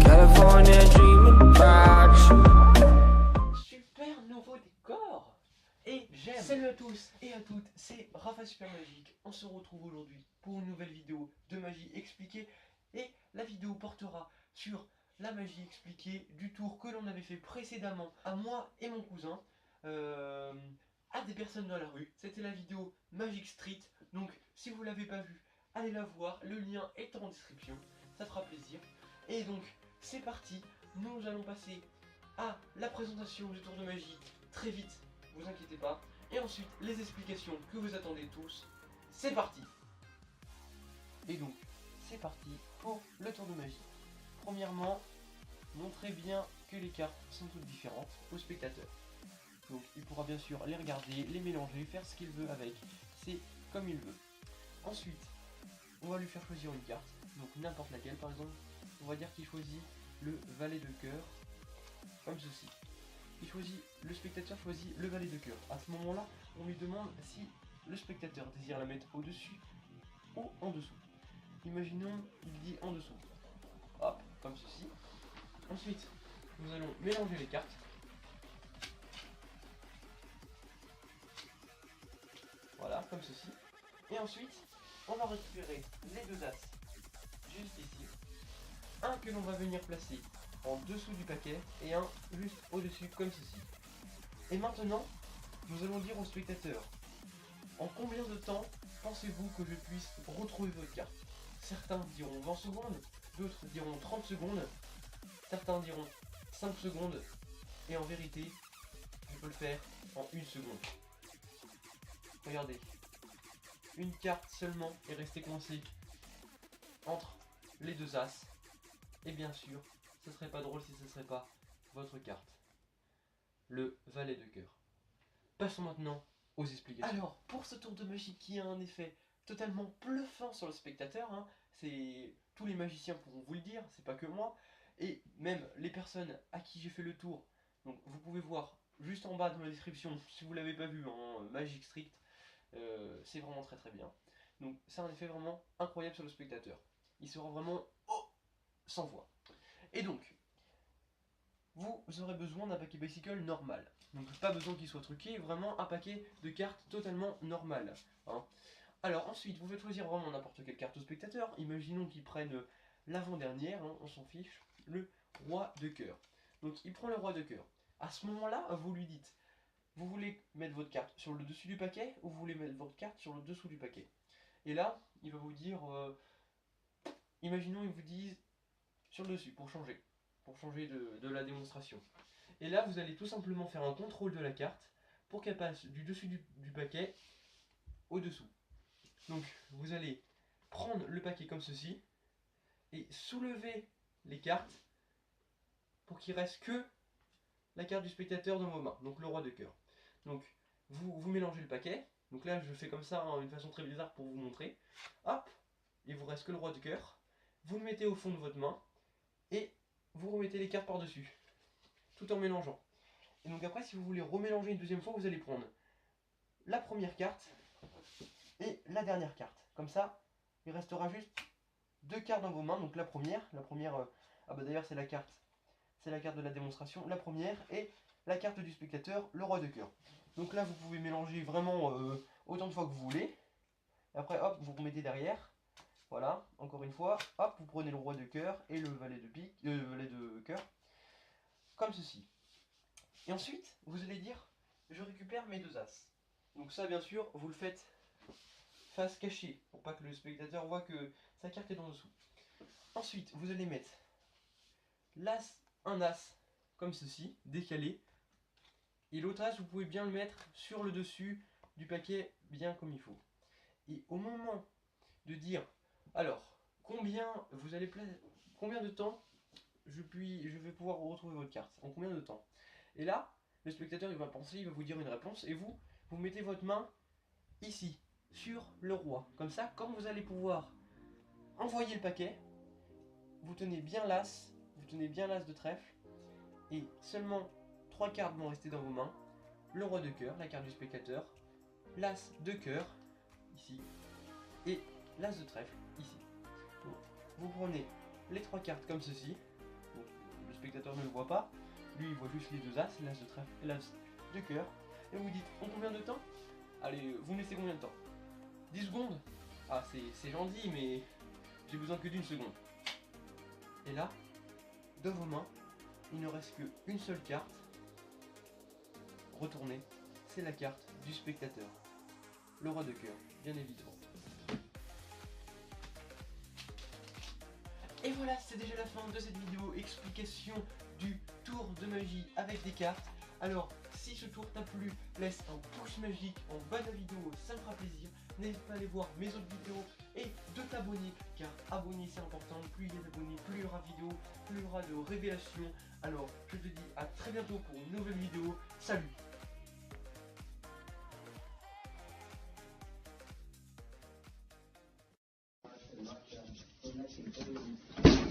California dreaming about you. Super nouveau décor. Et j'aime. Salut à tous et à toutes, c'est Rafa Super Magique. On se retrouve aujourd'hui pour une nouvelle vidéo de magie expliquée. Et la vidéo portera sur la magie expliquée du tour que l'on avait fait précédemment à moi et mon cousin, à des personnes dans la rue. C'était la vidéo Magic Street. Donc si vous ne l'avez pas vue, allez la voir. Le lien est en description. Ça fera plaisir. Et donc c'est parti. Nous allons passer à la présentation du tour de magie très vite. Vous inquiétez pas. Et ensuite les explications que vous attendez tous. C'est parti. Et donc c'est parti pour le tour de magie. Premièrement, montrez bien que les cartes sont toutes différentes au spectateur. Donc il pourra bien sûr les regarder, les mélanger, faire ce qu'il veut avec. C'est comme il veut. Ensuite, on va lui faire choisir une carte. Donc n'importe laquelle, par exemple. On va dire qu'il choisit le valet de cœur. Comme ceci. Le spectateur choisit le valet de cœur. À ce moment-là, on lui demande si le spectateur désire la mettre au-dessus ou en dessous. Imaginons, il dit en dessous. Hop, comme ceci. Ensuite, nous allons mélanger les cartes. Voilà, comme ceci. Et ensuite, on va récupérer les deux as, juste ici. Un que l'on va venir placer en dessous du paquet et un juste au-dessus, comme ceci. Et maintenant, nous allons dire au spectateur, en combien de temps pensez-vous que je puisse retrouver votre carte? Certains diront 20 secondes, d'autres diront 30 secondes, certains diront 5 secondes, et en vérité, je peux le faire en 1 seconde. Regardez, une carte seulement est restée coincée entre les deux as, et bien sûr, ce serait pas drôle si ce serait pas votre carte, le valet de cœur. Passons maintenant aux explications. Alors, pour ce tour de magie qui a un effet totalement bluffant sur le spectateur, hein, tous les magiciens pourront vous le dire, c'est pas que moi, et même les personnes à qui j'ai fait le tour. Donc vous pouvez voir juste en bas dans la description, si vous l'avez pas vu en Magic Street, c'est vraiment très très bien. Donc c'est un effet vraiment incroyable sur le spectateur. Il sera vraiment sans voix. Et donc, vous aurez besoin d'un paquet bicycle normal. Donc pas besoin qu'il soit truqué, vraiment un paquet de cartes totalement normal. Hein. Alors ensuite, vous faites choisir vraiment n'importe quelle carte au spectateur. Imaginons qu'ils prennent l'avant-dernière, hein, on s'en fiche, le roi de cœur. Donc il prend le roi de cœur. À ce moment-là, vous lui dites, vous voulez mettre votre carte sur le dessus du paquet ou vous voulez mettre votre carte sur le dessous du paquet. Et là, il va vous dire, imaginons ils vous disent sur le dessus pour changer de la démonstration. Et là, vous allez tout simplement faire un contrôle de la carte pour qu'elle passe du dessus du paquet au dessous. Donc, vous allez prendre le paquet comme ceci et soulever les cartes pour qu'il reste que la carte du spectateur dans vos mains, donc le roi de cœur. Donc, vous mélangez le paquet. Donc là, je fais comme ça, hein, une façon très bizarre pour vous montrer. Hop, il vous reste que le roi de cœur. Vous le mettez au fond de votre main et vous remettez les cartes par-dessus, tout en mélangeant. Et donc après, si vous voulez remélanger une deuxième fois, vous allez prendre la première carte et la dernière carte. Comme ça, il restera juste deux cartes dans vos mains. Donc la première, ah bah d'ailleurs c'est la carte de la démonstration, la première, et la carte du spectateur, le roi de cœur. Donc là, vous pouvez mélanger vraiment autant de fois que vous voulez. Après, hop, vous remettez derrière. Voilà, encore une fois, hop, vous prenez le roi de cœur et le valet de pique, valet de cœur, comme ceci. Et ensuite, vous allez dire, je récupère mes deux as. Donc ça, bien sûr, vous le faites face cachée, pour pas que le spectateur voit que sa carte est en dessous. Ensuite, vous allez mettre l'as, un as, comme ceci, décalé. Et l'autre as, vous pouvez bien le mettre sur le dessus du paquet, bien comme il faut. Et au moment de dire, alors, combien de temps je vais pouvoir retrouver votre carte, en combien de temps? Et là, le spectateur il va penser, il va vous dire une réponse, et vous mettez votre main ici, sur le roi. Comme ça, quand vous allez pouvoir envoyer le paquet, vous tenez bien l'as de trèfle, et seulement 3 cartes vont rester dans vos mains. Le roi de cœur, la carte du spectateur, l'as de cœur, ici, et l'as de trèfle, ici. Donc, vous prenez les 3 cartes comme ceci. Donc, le spectateur ne le voit pas. Lui, il voit juste les 2 as, l'as de trèfle et l'as de cœur. Et vous dites, en combien de temps? Allez, vous me laissez combien de temps? 10 secondes? Ah, c'est gentil, mais j'ai besoin que d'une seconde. Et là, dans vos mains, il ne reste qu'une seule carte. Retournez, c'est la carte du spectateur. Le roi de cœur, bien évidemment. Et voilà, c'est déjà la fin de cette vidéo, explication du tour de magie avec des cartes. Alors, si ce tour t'a plu, laisse un pouce magique en bas de la vidéo, ça me fera plaisir. N'hésite pas à aller voir mes autres vidéos et de t'abonner, car abonner c'est important. Plus il y a d'abonnés, plus il y aura de vidéos, plus il y aura de révélations. Alors, je te dis à très bientôt pour une nouvelle vidéo. Salut! Thank you.